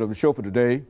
Of the show for today,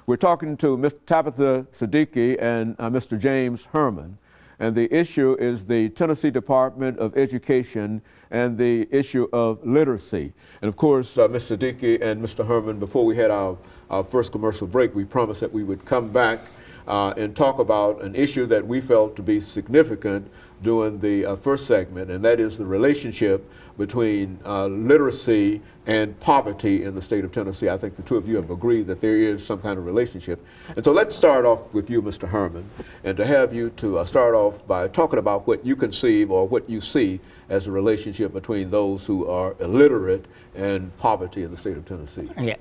we're talking to Ms. Tabitha Siddiqui and Mr. JHerman, and the issue is the Tennessee Department of Education and the issue of literacy. And of course, Ms. Siddiqui and Mr. Herman, before we had our first commercial break, we promised that we would come back and talk about an issue that we felt to be significant during the first segment, and that is the relationship between literacy and poverty in the state of Tennessee. I think the two of you have agreed that there is some kind of relationship. And so let's start off with you, Mr. Herman, and to have you to start off by talking about what you conceive or what you see as a relationship between those who are illiterate and poverty in the state of Tennessee. Yeah,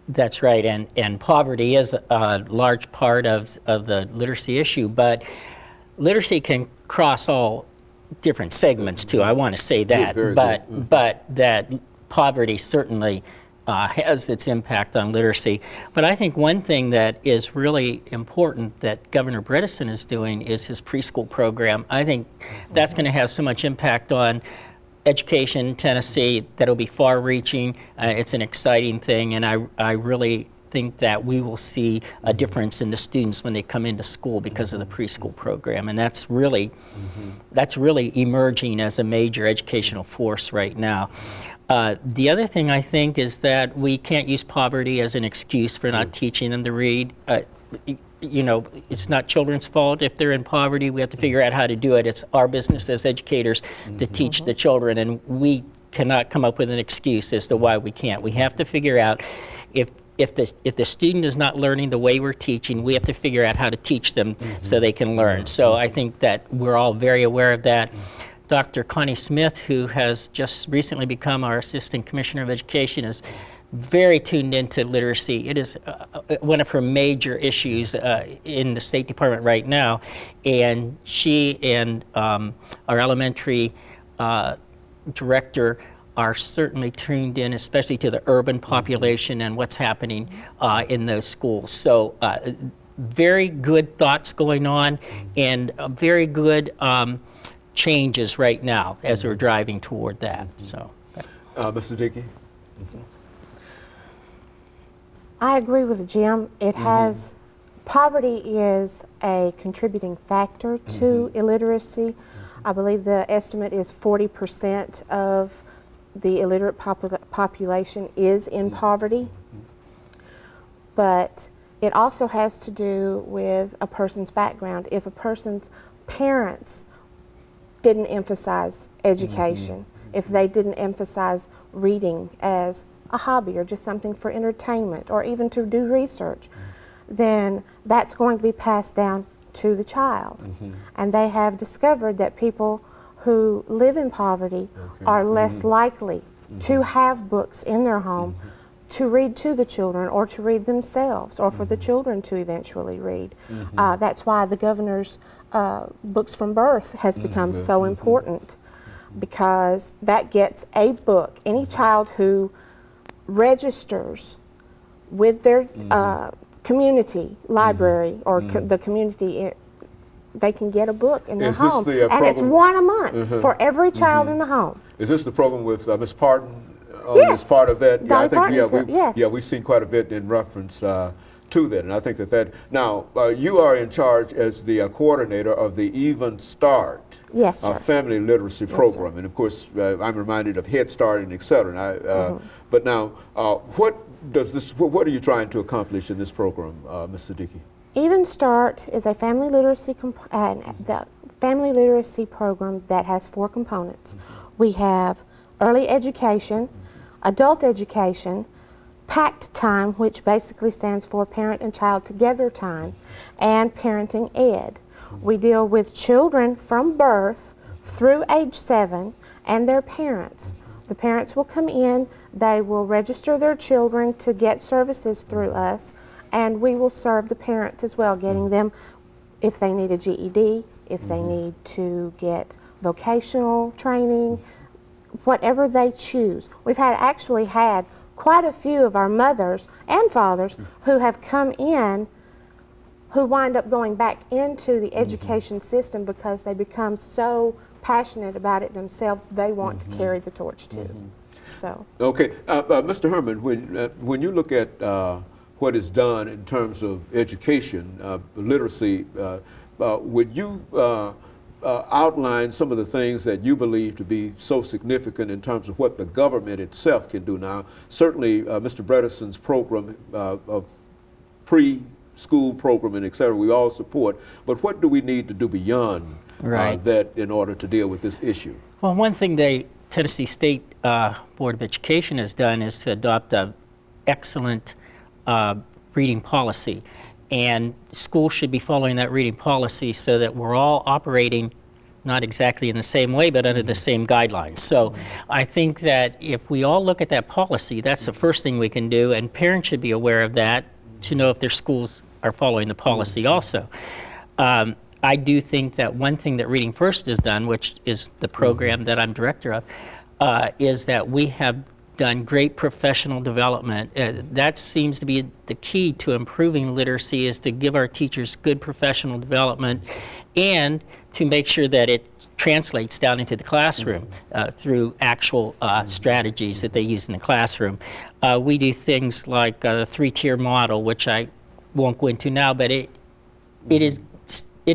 that's right, and poverty is a large part of the literacy issue, but literacy can cross all different segments too. I want to say that, but that poverty certainly has its impact on literacy. But I think one thing that is really important that Governor Bredesen is doing is his preschool program. I think that's going to have so much impact on education in Tennessee that will be far-reaching. It's an exciting thing, and I really think that we will see a difference in the students when they come into school because of the preschool program, and that's really emerging as a major educational force right now. The other thing I think is that we can't use poverty as an excuse for not teaching them to read. You know, it's not children's fault if they're in poverty. We have to figure out how to do it. It's our business as educators to teach the children, and we cannot come up with an excuse as to why we can't. We have to figure out if the student is not learning the way we're teaching, we have to figure out how to teach them so they can learn. So I think that we're all very aware of that. Dr. Connie Smith, who has just recently become our Assistant Commissioner of Education, is very tuned into literacy. It is one of her major issues in the State Department right now, and she and our elementary director are certainly tuned in, especially to the urban population and what's happening in those schools. So very good thoughts going on, and very good changes right now as we're driving toward that. So, Mr. Dickey? I agree with Jim. It has, poverty is a contributing factor to illiteracy. I believe the estimate is 40% of the illiterate population is in poverty, but it also has to do with a person's background. If a person's parents didn't emphasize education, if they didn't emphasize reading as a hobby or just something for entertainment or even to do research, then that's going to be passed down to the child. And they have discovered that people who live in poverty are less likely to have books in their home to read to the children or to read themselves or for the children to eventually read. That's why the governor's Books from Birth has become so important, because that gets a book. Any child who registers with their community library or the community, they can get a book in their home, and it's one a month for every child in the home. Is this the program with Ms. Parton? Yes. As part of that? Yeah, I think yes. We've seen quite a bit in reference to that, and I think that now you are in charge as the coordinator of the Even Start family literacy program, and of course I'm reminded of Head Start and et cetera. But now, what are you trying to accomplish in this program, Ms. Siddiqui? Even Start is a family literacy family literacy program that has 4 components. We have early education, adult education, PACT time, which basically stands for Parent and Child Together time, and Parenting Ed. We deal with children from birth through age 7 and their parents. The parents will come in, they will register their children to get services through us, and we will serve the parents as well, getting them, if they need a GED, if they need to get vocational training, whatever they choose. We've actually had quite a few of our mothers and fathers who have come in who wind up going back into the education system because they become so passionate about it themselves, they want to carry the torch too. So. Okay, Mr. Herman, when you look at what is done in terms of education, literacy, would you outline some of the things that you believe to be so significant in terms of what the government itself can do now? Certainly, Mr. Bredeson's program of pre-school program and et cetera, we all support, but what do we need to do beyond that in order to deal with this issue? Well, one thing the Tennessee State Board of Education has done is to adopt an excellent reading policy. And schools should be following that reading policy so that we're all operating not exactly in the same way, but under the same guidelines. So I think that if we all look at that policy, that's the first thing we can do, and parents should be aware of that to know if their schools are following the policy also. I do think that one thing that Reading First has done, which is the program that I'm director of, is that we have done great professional development. That seems to be the key to improving literacy, is to give our teachers good professional development and to make sure that it translates down into the classroom through actual strategies that they use in the classroom. We do things like the three-tier model, which I won't go into now, but it is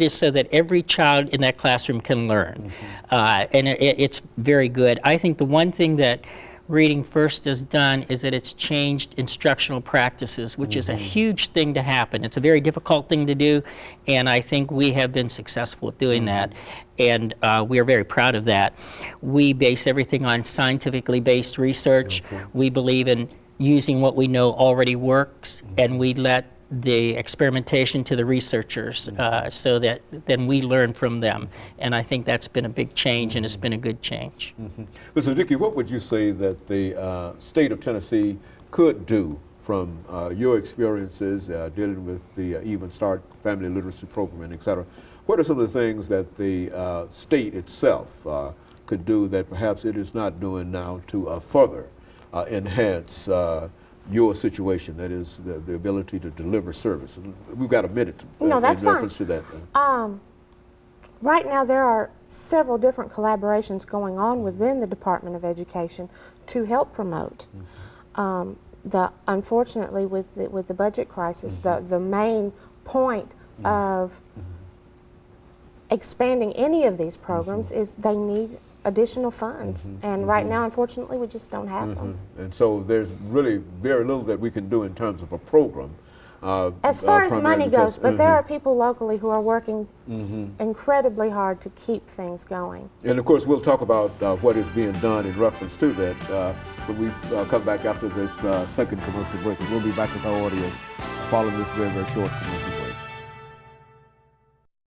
so that every child in that classroom can learn. And it's very good. I think the one thing that Reading First has done is that it's changed instructional practices, which is a huge thing to happen. It's a very difficult thing to do, and I think we have been successful at doing that, and we are very proud of that. We base everything on scientifically based research. We believe in using what we know already works, and we let the experimentation to the researchers so that then we learn from them. And I think that's been a big change, and it's been a good change. Mr. Dickey, what would you say that the state of Tennessee could do from your experiences dealing with the Even Start Family Literacy Program and et cetera? What are some of the things that the state itself could do that perhaps it is not doing now to further enhance your situation, that is the ability to deliver service? And we've got a minute in reference to that. Right now there are several different collaborations going on within the Department of Education to help promote. Unfortunately, with the budget crisis, the main point of expanding any of these programs is they need additional funds, and right now, unfortunately, we just don't have them. And so there's really very little that we can do in terms of a program. As far as money goes, but there are people locally who are working incredibly hard to keep things going. And of course, we'll talk about what is being done in reference to that when we come back after this second commercial break. And we'll be back with our audience following this very, very short commercial break.